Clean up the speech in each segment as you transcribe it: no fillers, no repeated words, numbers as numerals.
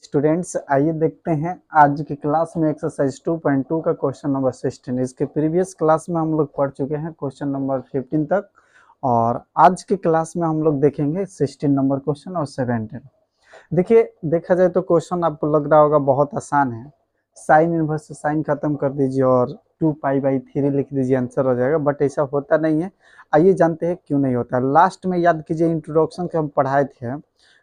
Students आइए देखते हैं आज की क्लास में एक्सरसाइज 2.2 का क्वेश्चन नंबर 16। इसके प्रीवियस क्लास में हम लोग पढ़ चुके हैं क्वेश्चन नंबर 15 तक और आज की क्लास में हम लोग देखेंगे 16 नंबर क्वेश्चन और 17। देखिए, देखा जाए तो क्वेश्चन आपको लग रहा होगा बहुत आसान है। साइन इनवर्स से साइन खत्म कर दीजिए और 2π/3 लिख दीजिए, आंसर हो जाएगा। बट ऐसा होता नहीं है। आइए जानते हैं क्यों नहीं होता। लास्ट में याद कीजिए इंट्रोडक्शन के हम पढ़ाए थे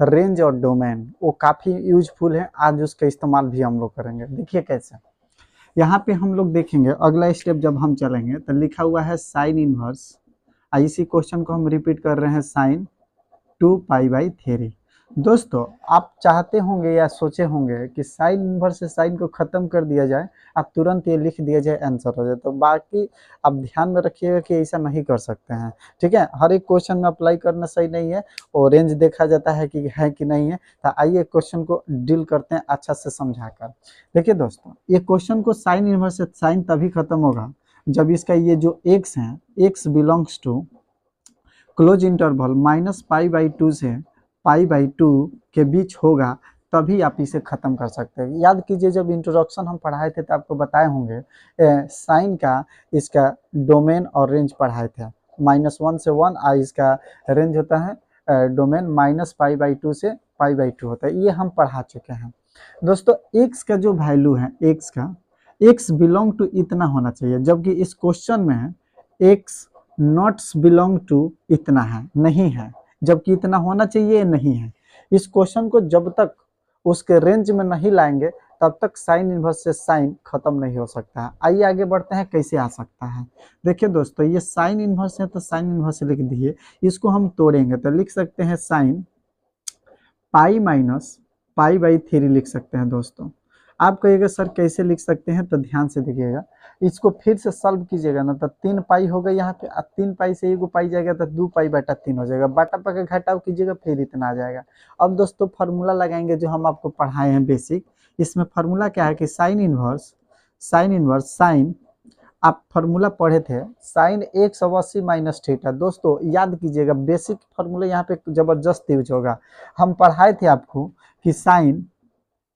रेंज और डोमेन, वो काफ़ी यूजफुल है। आज उसका इस्तेमाल भी हम लोग करेंगे। देखिए कैसे, यहाँ पे हम लोग देखेंगे अगला स्टेप जब हम चलेंगे तो लिखा हुआ है साइन इनवर्स। इसी क्वेश्चन को हम रिपीट कर रहे हैं, साइन 2π/3। दोस्तों, आप चाहते होंगे या सोचे होंगे कि साइन इनवर्स से साइन को ख़त्म कर दिया जाए, आप तुरंत ये लिख दिया जाए, आंसर हो जाए। तो बाकी आप ध्यान में रखिएगा कि ऐसा नहीं कर सकते हैं, ठीक है। हर एक क्वेश्चन में अप्लाई करना सही नहीं है और रेंज देखा जाता है कि नहीं है। तो आइए क्वेश्चन को डील करते हैं अच्छा से समझाकर। देखिए दोस्तों, ये क्वेश्चन को साइन इनवर्स से साइन तभी खत्म होगा जब इसका ये जो एक्स है, x belongs to close interval -π/2 से π/2 के बीच होगा, तभी आप इसे ख़त्म कर सकते हैं। याद कीजिए, जब इंट्रोडक्शन हम पढ़ाए थे तो आपको बताए होंगे साइन का इसका डोमेन और रेंज पढ़ाए थे। -1 से 1 इसका रेंज होता है, डोमेन -π/2 से π/2 होता है। ये हम पढ़ा चुके हैं। दोस्तों, एक्स का जो वैल्यू है, एक्स बिलोंग टू इतना होना चाहिए, जबकि इस क्वेश्चन में है एक्स नॉट्स बिलोंग टू इतना है, नहीं है, जबकि इतना होना चाहिए, नहीं है। इस क्वेश्चन को जब तक उसके रेंज में नहीं लाएंगे तब तक साइन इनवर्स से साइन खत्म नहीं हो सकता है। आइए आगे बढ़ते हैं, कैसे आ सकता है। देखिए दोस्तों, ये साइन इनवर्स है तो साइन इनवर्स लिख दिए। इसको हम तोड़ेंगे तो लिख सकते हैं साइन π-π/3 लिख सकते हैं। दोस्तों, आप कहिएगा सर कैसे लिख सकते हैं, तो ध्यान से देखिएगा। इसको फिर से सॉल्व कीजिएगा ना तो 3π होगा यहाँ पे, 3π से एगो पाई जाएगा तो 2π/3 हो जाएगा। बाटा पका घटाव कीजिएगा फिर इतना आ जाएगा। अब दोस्तों फार्मूला लगाएंगे जो हम आपको पढ़ाए हैं बेसिक। इसमें फार्मूला क्या है कि साइन इनवर्स साइन, आप फार्मूला पढ़े थे साइन 180 - थीटा। दोस्तों याद कीजिएगा, बेसिक फार्मूला यहाँ पे जबरदस्त यूज होगा। हम पढ़ाए थे आपको कि साइन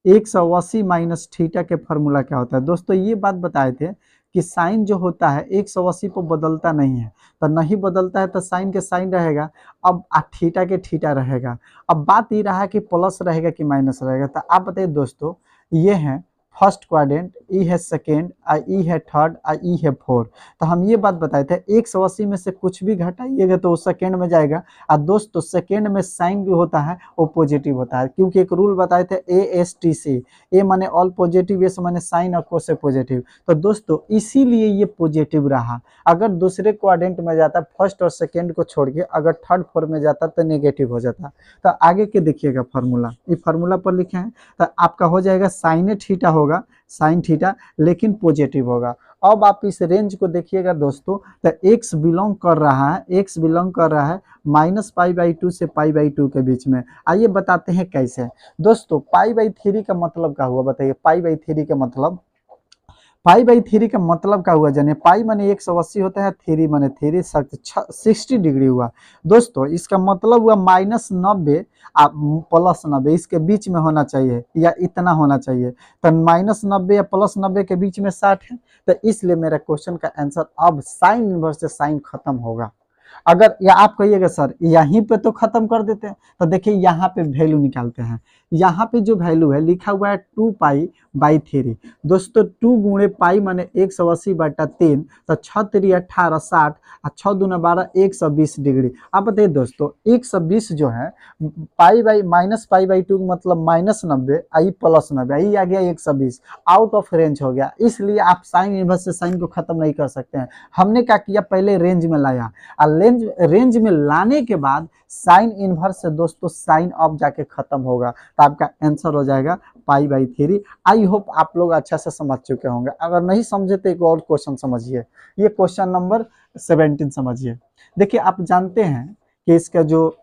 180 - थीटा के फार्मूला क्या होता है। दोस्तों ये बात बताए थे कि साइन जो होता है 180 पर बदलता नहीं है, तो नहीं बदलता है तो साइन के साइन रहेगा। अब थीटा के थीटा रहेगा। अब बात ये रहा कि प्लस रहेगा कि माइनस रहेगा। तो आप बताइए दोस्तों, ये है फर्स्ट क्वाड्रेंट, ई है सेकेंड, ई है थर्ड, ई है फोर्थ। तो हम ये बात बताए थे 180 में से कुछ भी घटाइएगा तो वो सेकेंड में जाएगा। और दोस्तों सेकेंड में साइन जो होता है वो पॉजिटिव होता है, क्योंकि एक रूल बताए थे ASTC, ए माने ऑल पॉजिटिव, एस माने साइन और कोस पॉजिटिव। तो दोस्तों इसीलिए ये पॉजिटिव रहा। अगर दूसरे क्वाड्रेंट में जाता, फर्स्ट और सेकेंड को छोड़ के अगर थर्ड फोर्थ में जाता तो नेगेटिव हो जाता। तो आगे के देखिएगा फार्मूला, ये फार्मूला पर लिखे हैं तो आपका हो जाएगा साइन थीटा होगा, साइन थीटा, लेकिन पॉजिटिव होगा। अब आप इस रेंज को देखिएगा दोस्तों, तो एक्स बिलोंग कर रहा है -π/2 से π/2 के बीच में। आइए बताते हैं कैसे। दोस्तों π/3 का मतलब क्या हुआ बताइए। π/3 का मतलब, π/3 का मतलब क्या हुआ जानिए। पाई माने 180 होता है, 3 माने 3, 60 डिग्री हुआ। दोस्तों इसका मतलब हुआ -90 +90, इसके बीच में होना चाहिए या इतना होना चाहिए। तो -90 या +90 के बीच में 60 है। तो इसलिए मेरा क्वेश्चन का आंसर अब साइन इनवर्स से साइन खत्म होगा। अगर या आप कहिएगा सर यहीं पे तो खत्म कर देते हैं, तो देखिए यहाँ पे वैल्यू निकालते हैं। यहाँ पे जो वैल्यू है लिखा हुआ है 2π/3। दोस्तों 2 गुणे पाई माने 180/3, तो 6 3 18 60 और 6 दूना 12 120 डिग्री। आप बताइए दोस्तों 120 जो है -π/2 मतलब -90, आई +90, आई आ गया 120, आउट ऑफ रेंज हो गया। इसलिए आप साइन इनवर्स से साइन को खत्म नहीं कर सकते हैं। हमने क्या किया, पहले रेंज में लाया और रेंज में लाने के बाद साइन इनवर्स से दोस्तों साइन अब जाके खत्म होगा। तो आपका आंसर हो जाएगा π/3। आई होप आप लोग अच्छा से समझ चुके होंगे। अगर नहीं समझे तो एक और क्वेश्चन समझिए, ये क्वेश्चन नंबर 17 समझिए। देखिए आप जानते हैं कि इसका जो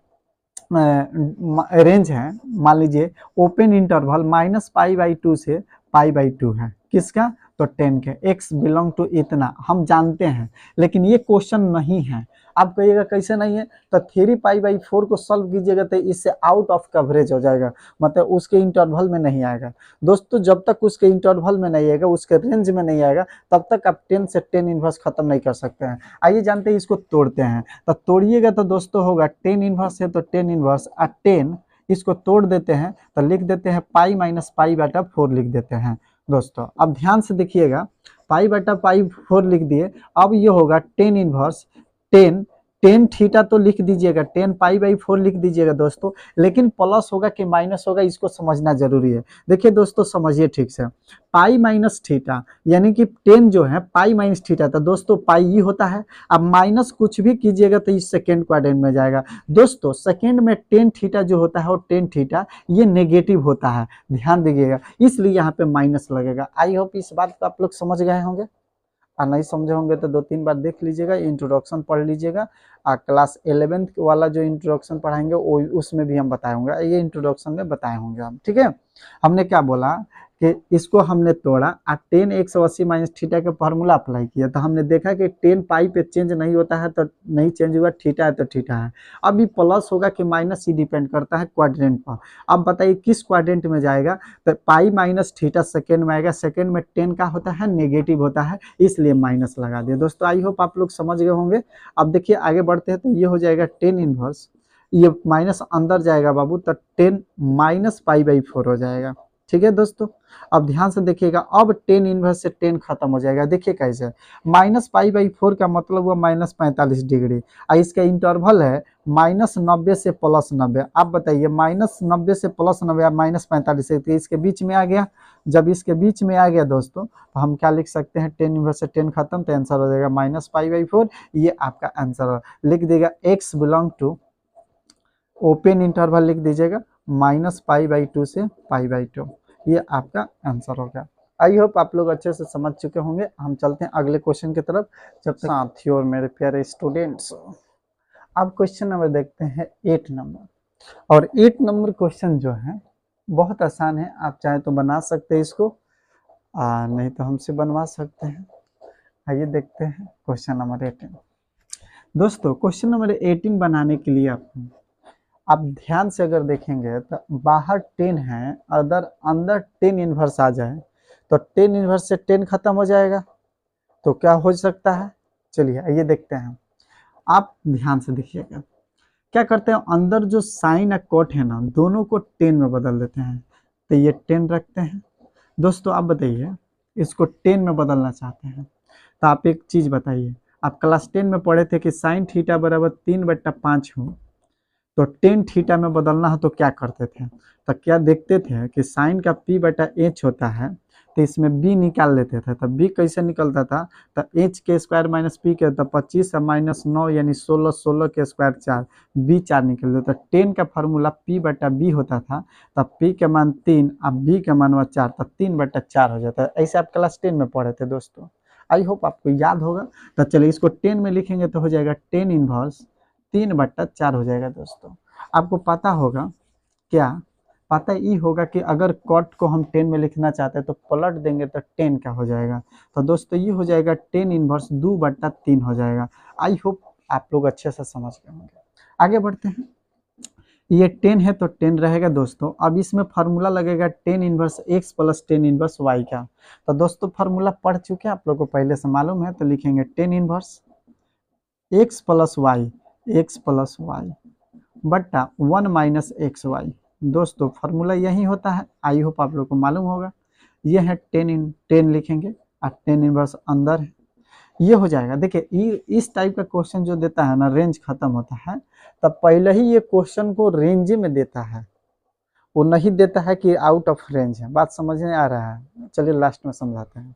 रेंज है, मान लीजिए ओपन इंटरवल -π/2 से π/2 है, किसका, तो 10 के। एक्स बिलोंग टू इतना हम जानते हैं, लेकिन ये क्वेश्चन नहीं है। आप कहिएगा कैसे नहीं है, तो 3π/4 को सॉल्व कीजिएगा तो इससे आउट ऑफ कवरेज हो जाएगा, मतलब उसके इंटरवल में नहीं आएगा। दोस्तों जब तक उसके इंटरवल में नहीं आएगा, उसके रेंज में नहीं आएगा, तब तक आप 10 से 10 इनवर्स खत्म नहीं कर सकते हैं। आइए जानते हैं इसको तोड़ते हैं। तो तोड़िएगा तो दोस्तों होगा 10 इनवर्स है तो 10 इनवर्स 10, इसको तोड़ देते हैं तो लिख देते हैं π-π/4 लिख देते हैं। दोस्तों अब ध्यान से देखिएगा, π/4 लिख दिए। अब ये होगा 10 इनवर्स 10 10 थीटा तो लिख दीजिएगा, 10π/4 लिख दीजिएगा दोस्तों, लेकिन प्लस होगा कि माइनस होगा इसको समझना जरूरी है। देखिए दोस्तों समझिए ठीक से, पाई माइनस थीटा यानी कि 10 जो है पाई माइनस थीटा, तो दोस्तों पाई ही होता है। अब माइनस कुछ भी कीजिएगा तो इस सेकेंड क्वाड्रेंट में जाएगा। दोस्तों सेकेंड में 10 थीटा जो होता है और 10 थीटा ये नेगेटिव होता है, ध्यान दीजिएगा, इसलिए यहाँ पे माइनस लगेगा। आई होप इस बात को आप लोग समझ गए होंगे, और नहीं समझे होंगे तो 2-3 बार देख लीजिएगा, इंट्रोडक्शन पढ़ लीजिएगा। क्लास 11th वाला जो इंट्रोडक्शन पढ़ाएंगे वो उसमें भी हम बताए होंगे, ये इंट्रोडक्शन में बताए होंगे हम, ठीक है। हमने क्या बोला कि इसको हमने तोड़ा और 10x80 माइनस थीटा का फार्मूला अप्लाई किया, तो हमने देखा कि 10 पाई पे चेंज नहीं होता है तो नहीं चेंज हुआ, थीटा है तो थीटा है। अब ये प्लस होगा कि माइनस, ही डिपेंड करता है क्वाड्रेंट पर। अब बताइए किस क्वाड्रेंट में जाएगा, तो पाई माइनस थीटा सेकेंड में आएगा, सेकेंड में 10 का होता है नेगेटिव होता है, इसलिए माइनस लगा दिया। दोस्तों आई होप आप लोग समझ गए होंगे। अब देखिए आगे बढ़ते हैं, तो ये हो जाएगा 10 इनवर्स, ये माइनस अंदर जाएगा बाबू, तो 10 माइनस π/4 हो जाएगा, ठीक है दोस्तों। अब ध्यान से देखिएगा, अब 10 इनवर्स से 10 खत्म हो जाएगा। देखिए कैसे, माइनस π/4 का मतलब हुआ माइनस 45 डिग्री, और इसका इंटरवल है -90 से +90। आप बताइए -90 से +90 -45 से, तो इसके बीच में आ गया। जब इसके बीच में आ गया दोस्तों, तो हम क्या लिख सकते हैं, 10 इनवर्स से 10 खत्म, तो आंसर हो जाएगा -π/4। ये आपका आंसर लिख देगा, x belong to open interval लिख दीजिएगा -π/2 से π/2, ये आपका आंसर होगा। आई होप आप लोग अच्छे से समझ चुके होंगे। हम चलते हैं अगले क्वेश्चन की तरफ, जब तक साथियों और मेरे प्यारे स्टूडेंट्स। अब क्वेश्चन नंबर देखते हैं 8 नंबर, और 8 नंबर क्वेश्चन जो है बहुत आसान है, आप चाहे तो बना सकते हैं इसको, नहीं तो हमसे बनवा सकते हैं। आइए देखते हैं क्वेश्चन नंबर 18। दोस्तों क्वेश्चन नंबर 18 बनाने के लिए आप ध्यान से अगर देखेंगे तो बाहर 10 है, अगर अंदर 10 इनवर्स आ जाए तो 10 इनवर्स से 10 खत्म हो जाएगा, तो क्या हो सकता है, चलिए आइए देखते हैं। आप ध्यान से देखिएगा, क्या करते हैं, अंदर जो साइन और कोट है ना, दोनों को 10 में बदल देते हैं, तो ये 10 रखते हैं। दोस्तों आप बताइए, इसको 10 में बदलना चाहते हैं तो आप एक चीज़ बताइए, आप क्लास 10 में पढ़े थे कि साइन थीटा बराबर 3/5 हो, तो 10 थीटा में बदलना हो तो क्या करते थे, तो क्या देखते थे कि साइन का p/h होता है, तो इसमें b निकाल लेते थे। तो b कैसे निकलता था, तो h के स्क्वायर माइनस p के, तो 25 माइनस 9 यानी 16, 16 के स्क्वायर 4, b 4 निकल देता। 10 का फार्मूला p/b होता था, तो p के मान 3 अब b के मान 4, तो 3/4 हो जाता है। ऐसे आप क्लास 10 में पढ़े थे दोस्तों, आई होप आपको याद होगा। तो चलिए इसको 10 में लिखेंगे तो हो जाएगा 10 इनवर्स 3/4 हो जाएगा। दोस्तों आपको पता होगा, क्या पता ही होगा कि अगर कॉट को हम 10 में लिखना चाहते हैं तो पलट देंगे तो 10 का हो जाएगा। तो दोस्तों ये हो जाएगा 10 इनवर्स 2/3 हो जाएगा। आई होप आप लोग अच्छे से समझ गए होंगे। आगे बढ़ते हैं, ये 10 है तो 10 रहेगा दोस्तों। अब इसमें फार्मूला लगेगा 10 inverse x plus 10 inverse y का। तो दोस्तों फार्मूला पढ़ चुके हैं आप लोग को पहले से मालूम है, तो लिखेंगे 10 इनवर्स x प्लस y बट्टा 1 माइनस एक्स वाई। दोस्तों फार्मूला यही होता है, आई होप आप लोग को मालूम होगा। ये है 10 लिखेंगे और 10 इनवर्स अंदर है, ये हो जाएगा। देखिए इस टाइप का क्वेश्चन जो देता है ना, रेंज खत्म होता है तब पहले ही ये क्वेश्चन को रेंज में देता है, वो नहीं देता है कि आउट ऑफ रेंज है। बात समझ में आ रहा है, चलिए लास्ट में समझाते हैं।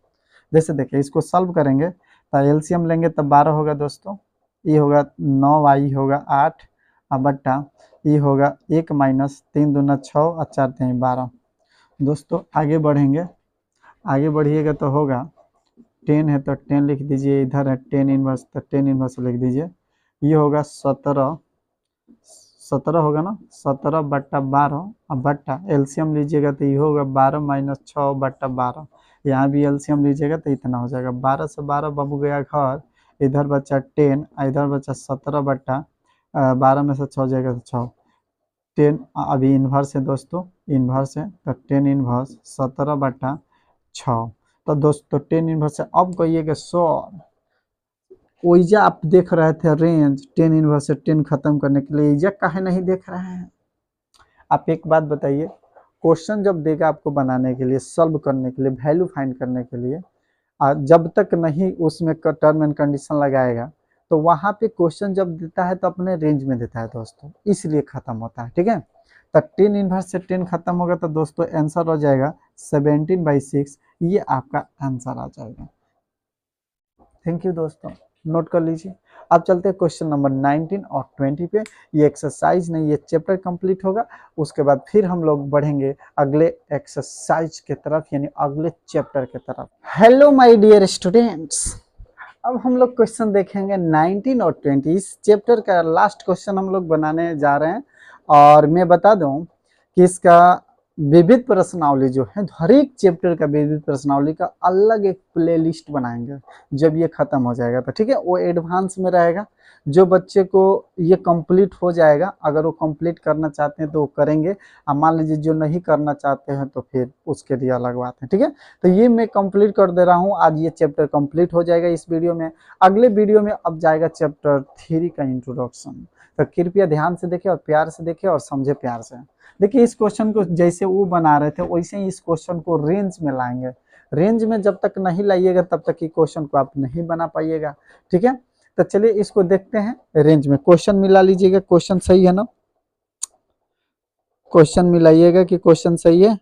जैसे देखिए इसको सॉल्व करेंगे तो एलसीएम लेंगे तब 12 होगा दोस्तों, ये होगा 9 वाई होगा 8 और बट्टा ये होगा 1 माइनस 3 दूना 6 और 4 3 12। दोस्तों आगे बढ़ेंगे, आगे बढ़िएगा तो होगा 10 है तो 10 लिख दीजिए, इधर है 10 इनवर्स तो 10 इनवर्स लिख दीजिए। ये होगा 17 होगा ना, 17/12 और बट्टा एलसीएम लीजिएगा तो ये होगा 12 माइनस 6/12। यहाँ भी एलसीएम लीजिएगा तो इतना हो जाएगा, 12 से 12 बाबू गया घर, इधर बचा 10, इधर बचा 17/12 में से 6 जाएगा तो 6, 10 अभी इन्वर्स है दोस्तों, इन्वर्स है तो 10 इन्वर्स 17/6। तो दोस्तों 10 इन्वर्स है। अब कहिएगा सर ओइजा आप देख रहे थे रेंज 10 इन्वर्स से 10 खत्म करने के लिए, इजा काहे नहीं देख रहे हैं? आप एक बात बताइए, क्वेश्चन जब देगा आपको बनाने के लिए, सॉल्व करने के लिए, वैल्यू फाइंड करने के लिए, जब तक नहीं उसमें टर्म एंड कंडीशन लगाएगा तो वहां पे क्वेश्चन जब देता है तो अपने रेंज में देता है दोस्तों, इसलिए खत्म होता है। ठीक है, तो 10 इनवर्स से 10 खत्म होगा तो दोस्तों आंसर हो जाएगा 17/6, ये आपका आंसर आ जाएगा। थैंक यू दोस्तों, नोट कर लीजिए। अब चलते हैं क्वेश्चन नंबर 19 और 20 पे। ये एक्सरसाइज नहीं, ये चैप्टर कंप्लीट होगा, उसके बाद फिर हम लोग बढ़ेंगे अगले एक्सरसाइज के तरफ, यानी अगले चैप्टर के तरफ। हेलो माय डियर स्टूडेंट्स, अब हम लोग क्वेश्चन देखेंगे 19 और 20। इस चैप्टर का लास्ट क्वेश्चन हम लोग बनाने जा रहे हैं, और मैं बता दूं कि इसका विविध प्रश्नावली जो है, हर एक चैप्टर का विविध प्रश्नावली का अलग एक प्लेलिस्ट बनाएंगे जब ये खत्म हो जाएगा तो। ठीक है, वो एडवांस में रहेगा, जो बच्चे को ये कंप्लीट हो जाएगा, अगर वो कंप्लीट करना चाहते हैं तो वो करेंगे, और मान लीजिए जो नहीं करना चाहते हैं तो फिर उसके लिए अलग बात है। ठीक है, तो ये मैं कंप्लीट कर दे रहा हूँ, आज ये चैप्टर कंप्लीट हो जाएगा इस वीडियो में। अगले वीडियो में अब जाएगा चैप्टर 3 का इंट्रोडक्शन, तो कृपया ध्यान से देखें और प्यार से देखें और समझे प्यार से। देखिए इस क्वेश्चन को जैसे वो बना रहे थे वैसे ही इस क्वेश्चन को रेंज में लाएंगे। रेंज में जब तक नहीं लाइएगा तब तक ये क्वेश्चन को आप नहीं बना पाइएगा। ठीक है, तो चलिए इसको देखते हैं रेंज में। क्वेश्चन मिला लीजिएगा, क्वेश्चन सही है ना? क्वेश्चन मिलाइएगा कि क्वेश्चन सही है।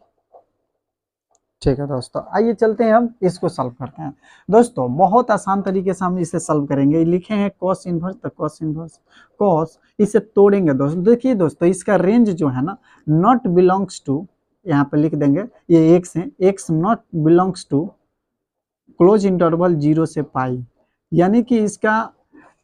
ठीक है दोस्तों, आइए चलते हैं हम इसको सॉल्व करते हैं। दोस्तों बहुत आसान तरीके से हम इसे सॉल्व करेंगे। लिखे हैं कॉस इनवर्स, तो कॉस इनवर्स कॉस, इसे तोड़ेंगे दोस्तों। देखिए दोस्तों इसका रेंज जो है ना, नॉट बिलोंग्स टू, यहाँ पे लिख देंगे ये एक्स है, x not belongs to close interval 0 से पाई, यानी कि इसका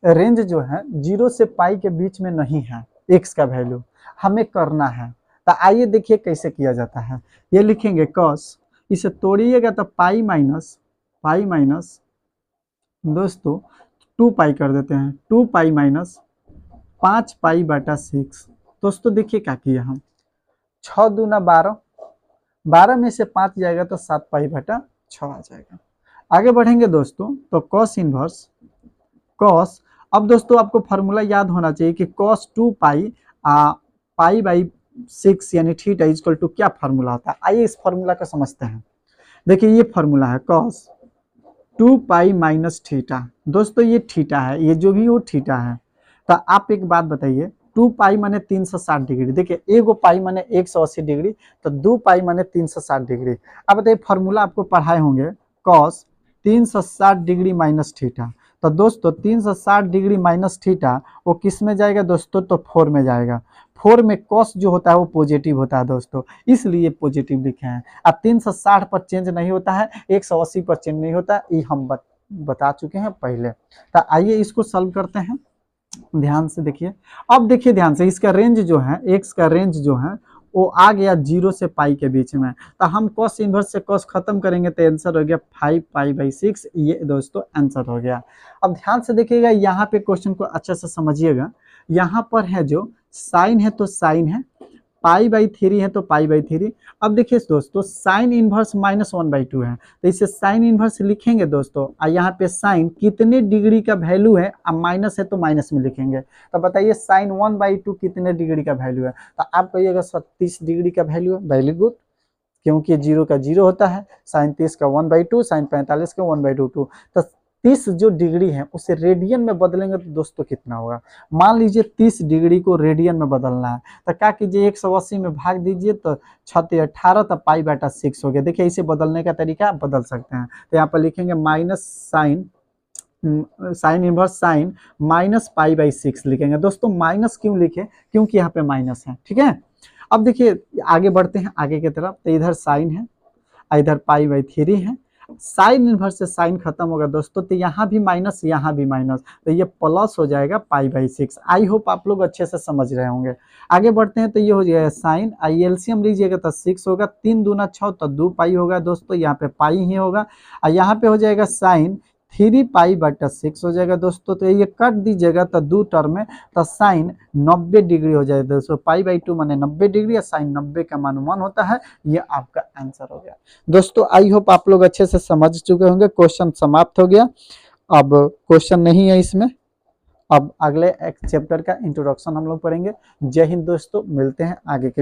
रेंज जो है 0 से पाई के बीच में नहीं है एक्स का वैल्यू, हमें करना है। तो आइए देखिए कैसे किया जाता है। ये लिखेंगे कॉस, इसे तोड़िएगा तो पाई माइनस दोस्तों 2 पाई कर देते हैं, 2 पाई माइनस 5 पाई/6। दोस्तों देखिए क्या किया हम, 6 दूना 12, 12 में से 5 जाएगा तो 7 पाई/6 आ जाएगा। आगे बढ़ेंगे दोस्तों, तो कॉस इनवर्स कॉस, अब दोस्तों आपको फार्मूला याद होना चाहिए कि कॉस 2 पाई पाई/6 यानी थीटा इक्वल टू क्या फार्मूला होता है। आइए इस फार्मूला को समझते हैं। देखिए ये फार्मूला है कॉस 2 पाई माइनस थीटा। दोस्तों ये थीटा है, ये जो भी वो थीटा है। तो आप एक बात बताइए, 2 पाई माने 360 डिग्री। देखिए एगो पाई माने 180 डिग्री, तो 2 पाई माने 360 डिग्री। अब बताइए फार्मूला आपको पढ़ाए होंगे कॉस 360 डिग्री माइनस थीटा। तो दोस्तों 360 डिग्री माइनस थीटा वो किस में जाएगा दोस्तों, तो 4 में जाएगा। 4 में कॉस जो होता है वो पॉजिटिव होता है दोस्तों, इसलिए पॉजिटिव लिखे हैं। अब 360 पर चेंज नहीं होता है, 180 पर चेंज नहीं होता, ये हम बता चुके हैं पहले। तो आइए इसको सॉल्व करते हैं, ध्यान से देखिए। अब देखिए ध्यान से, इसका रेंज जो है, एक्स का रेंज जो है वो आ गया 0 से पाई के बीच में। तो हम कॉस इनवर्स से कॉस खत्म करेंगे तो आंसर हो गया 5 पाई/6। ये दोस्तों आंसर हो गया। अब ध्यान से देखिएगा, यहाँ पे क्वेश्चन को अच्छे से समझिएगा। यहाँ पर है जो साइन है तो साइन है, पाई/3 है तो पाई/3। अब देखिए दोस्तों साइन इनवर्स -1/2 है, तो इसे साइन इनवर्स लिखेंगे दोस्तों। और यहाँ पे साइन कितने डिग्री का वैल्यू है, अब माइनस है तो माइनस में लिखेंगे। तो बताइए साइन 1/2 कितने डिग्री का वैल्यू है, तो आप कहिएगा 30 डिग्री का वैल्यू है। वेरी गुड, क्योंकि 0 का 0 होता है, साइन 30 का 1/2, साइन 45 का 1/2। तो 30 जो डिग्री है उसे रेडियन में बदलेंगे तो दोस्तों कितना होगा। मान लीजिए 30 डिग्री को रेडियन में बदलना है, तो क्या कीजिए 180 में भाग दीजिए तो 6 18, तो पाई/6 हो गया। देखिए इसे बदलने का तरीका आप बदल सकते हैं। तो यहाँ पर लिखेंगे minus sine inverse sine minus पाई/6 लिखेंगे। दोस्तों माइनस क्यों लिखे, क्योंकि यहाँ पे माइनस है। ठीक है, अब देखिए आगे बढ़ते हैं आगे की तरफ। तो इधर साइन है, इधर पाई/3 है। साइन इनवर्स से साइन खत्म होगा दोस्तों, तो यहाँ भी माइनस यहाँ भी माइनस, तो ये प्लस हो जाएगा पाई/6। आई होप आप लोग अच्छे से समझ रहे होंगे। आगे बढ़ते हैं, तो ये हो जाएगा साइन, एलसीएम लीजिएगा तो 6 होगा, 3 दूना 6 तो 2 पाई होगा दोस्तों, यहाँ पे पाई ही होगा। और यहाँ पे हो जाएगा साइन 3π/6 हो जाएगा दोस्तों। तो ये कट दीजिएगा तो 2 टर्म में, तो साइन 90 डिग्री हो जाएगा दोस्तों। π/2 माने 90 डिग्री या साइन 90 का मान 1 होता है। ये आपका आंसर हो गया दोस्तों। आई होप आप लोग अच्छे से समझ चुके होंगे। क्वेश्चन समाप्त हो गया, अब क्वेश्चन नहीं है इसमें। अब अगले एक चैप्टर का इंट्रोडक्शन हम लोग पढ़ेंगे। जय हिंद दोस्तों, मिलते हैं आगे के